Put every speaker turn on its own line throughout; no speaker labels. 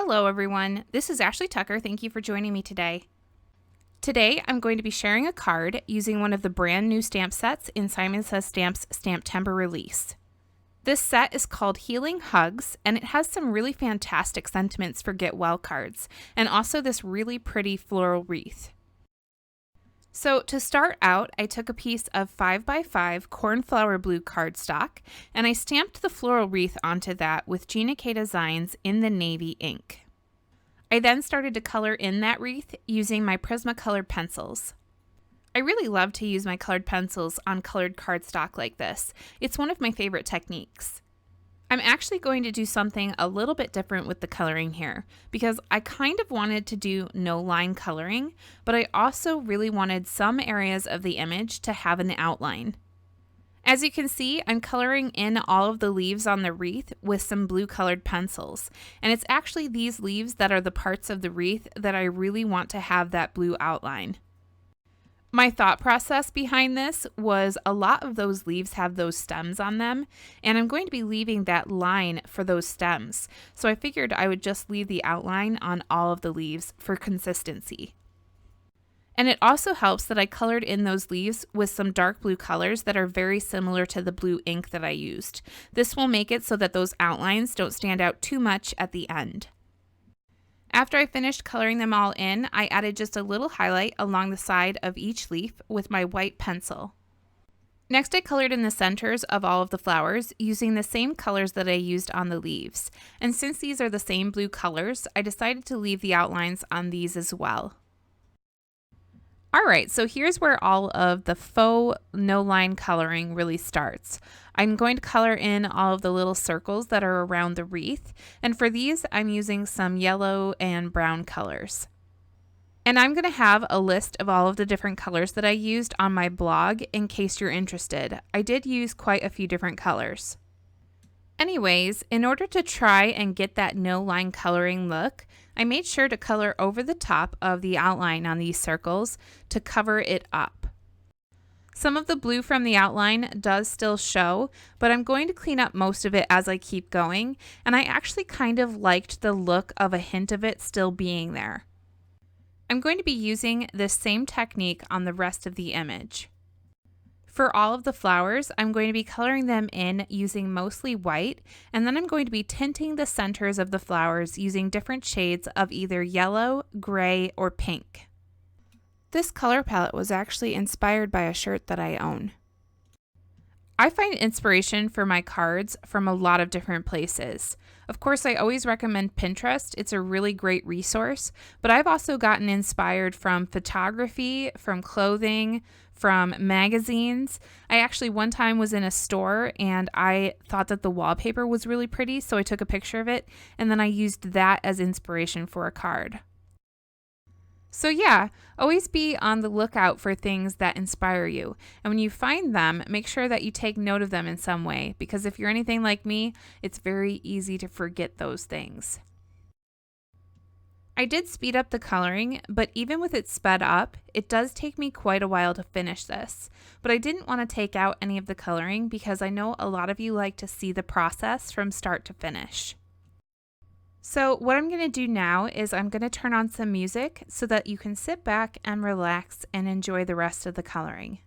Hello everyone, this is Ashley Tucker. Thank you for joining me today. Today I'm going to be sharing a card using one of the brand new stamp sets in Simon Says Stamp's Stamptember release. This set is called Healing Hugs, and it has some really fantastic sentiments for Get Well cards, and also this really pretty floral wreath. So to start out, I took a piece of 5x5 cornflower blue cardstock, and I stamped the floral wreath onto that with Gina Designs in the navy ink. I then started to color in that wreath using my Prismacolor pencils. I really love to use my colored pencils on colored cardstock like this. It's one of my favorite techniques. I'm actually going to do something a little bit different with the coloring here because I kind of wanted to do no line coloring, but I also really wanted some areas of the image to have an outline. As you can see, I'm coloring in all of the leaves on the wreath with some blue colored pencils, and it's actually these leaves that are the parts of the wreath that I really want to have that blue outline. My thought process behind this was a lot of those leaves have those stems on them, and I'm going to be leaving that line for those stems. So I figured I would just leave the outline on all of the leaves for consistency. And it also helps that I colored in those leaves with some dark blue colors that are very similar to the blue ink that I used. This will make it so that those outlines don't stand out too much at the end. After I finished coloring them all in, I added just a little highlight along the side of each leaf with my white pencil. Next, I colored in the centers of all of the flowers using the same colors that I used on the leaves. And since these are the same blue colors, I decided to leave the outlines on these as well. Alright, so here's where all of the faux no-line coloring really starts. I'm going to color in all of the little circles that are around the wreath, and for these I'm using some yellow and brown colors. And I'm going to have a list of all of the different colors that I used on my blog in case you're interested. I did use quite a few different colors. Anyways, in order to try and get that no-line coloring look, I made sure to color over the top of the outline on these circles to cover it up. Some of the blue from the outline does still show, but I'm going to clean up most of it as I keep going, and I actually kind of liked the look of a hint of it still being there. I'm going to be using this same technique on the rest of the image. For all of the flowers, I'm going to be coloring them in using mostly white, and then I'm going to be tinting the centers of the flowers using different shades of either yellow, gray, or pink. This color palette was actually inspired by a shirt that I own. I find inspiration for my cards from a lot of different places. Of course, I always recommend Pinterest. It's a really great resource, but I've also gotten inspired from photography, from clothing, from magazines. I actually one time was in a store and I thought that the wallpaper was really pretty, so I took a picture of it and then I used that as inspiration for a card. So yeah, always be on the lookout for things that inspire you. And when you find them, make sure that you take note of them in some way, because if you're anything like me, it's very easy to forget those things. I did speed up the coloring, but even with it sped up, it does take me quite a while to finish this. But I didn't want to take out any of the coloring because I know a lot of you like to see the process from start to finish. So what I'm going to do now is I'm going to turn on some music so that you can sit back and relax and enjoy the rest of the coloring.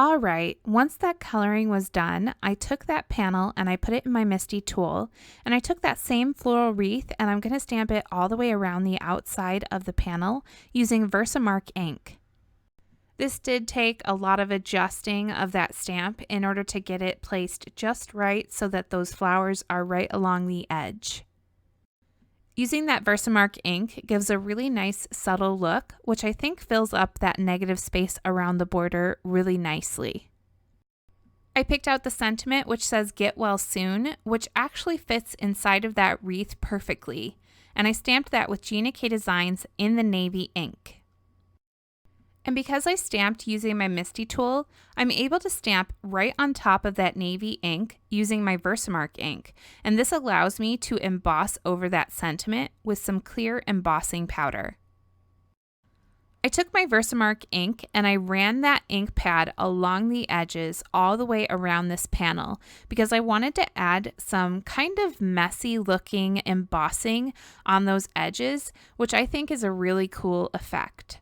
Alright, once that coloring was done, I took that panel and I put it in my MISTI tool, and I took that same floral wreath and I'm going to stamp it all the way around the outside of the panel using Versamark ink. This did take a lot of adjusting of that stamp in order to get it placed just right so that those flowers are right along the edge. Using that Versamark ink gives a really nice subtle look, which I think fills up that negative space around the border really nicely. I picked out the sentiment which says "Get well soon," which actually fits inside of that wreath perfectly, and I stamped that with Gina K Designs in the navy ink. And because I stamped using my MISTI tool, I'm able to stamp right on top of that navy ink using my Versamark ink, and this allows me to emboss over that sentiment with some clear embossing powder. I took my Versamark ink and I ran that ink pad along the edges all the way around this panel because I wanted to add some kind of messy looking embossing on those edges, which I think is a really cool effect.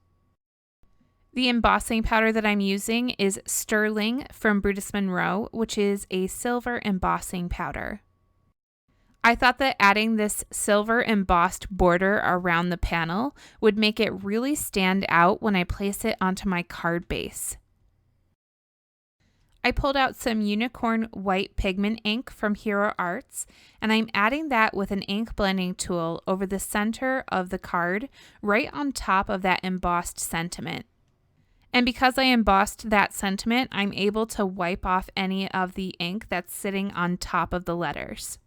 The embossing powder that I'm using is Sterling from Brutus Monroe, which is a silver embossing powder. I thought that adding this silver embossed border around the panel would make it really stand out when I place it onto my card base. I pulled out some unicorn white pigment ink from Hero Arts, and I'm adding that with an ink blending tool over the center of the card, right on top of that embossed sentiment. And because I embossed that sentiment, I'm able to wipe off any of the ink that's sitting on top of the letters.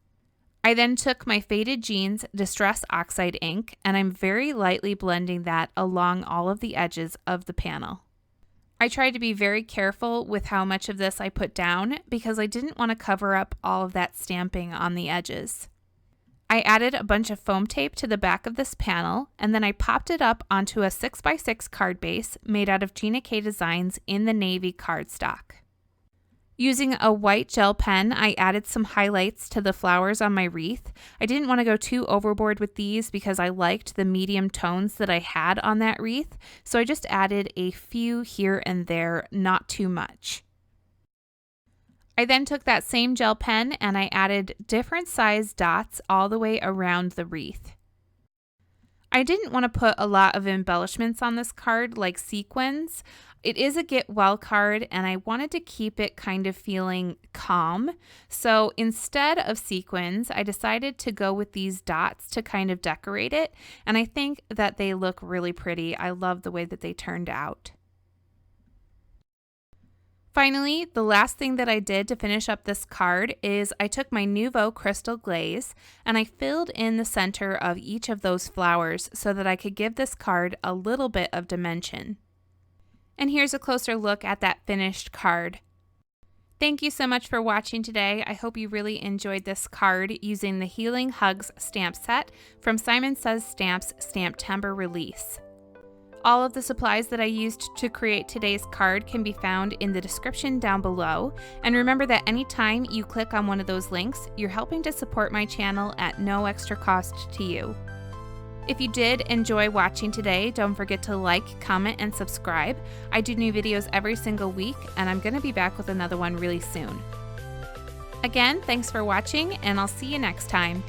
I then took my Faded Jeans Distress Oxide ink and I'm very lightly blending that along all of the edges of the panel. I tried to be very careful with how much of this I put down because I didn't want to cover up all of that stamping on the edges. I added a bunch of foam tape to the back of this panel, and then I popped it up onto a 6x6 card base made out of Gina K Designs in the navy cardstock. Using a white gel pen, I added some highlights to the flowers on my wreath. I didn't want to go too overboard with these because I liked the medium tones that I had on that wreath, so I just added a few here and there, not too much. I then took that same gel pen and I added different size dots all the way around the wreath. I didn't want to put a lot of embellishments on this card like sequins. It is a get well card and I wanted to keep it kind of feeling calm. So instead of sequins, I decided to go with these dots to kind of decorate it. And I think that they look really pretty. I love the way that they turned out. Finally, the last thing that I did to finish up this card is I took my Nuvo crystal glaze and I filled in the center of each of those flowers so that I could give this card a little bit of dimension. And here's a closer look at that finished card. Thank you so much for watching today. I hope you really enjoyed this card using the Healing Hugs stamp set from Simon Says Stamps Stamptember release. All of the supplies that I used to create today's card can be found in the description down below. And remember that anytime you click on one of those links, you're helping to support my channel at no extra cost to you. If you did enjoy watching today, don't forget to like, comment, and subscribe. I do new videos every single week, and I'm going to be back with another one really soon. Again, thanks for watching, and I'll see you next time.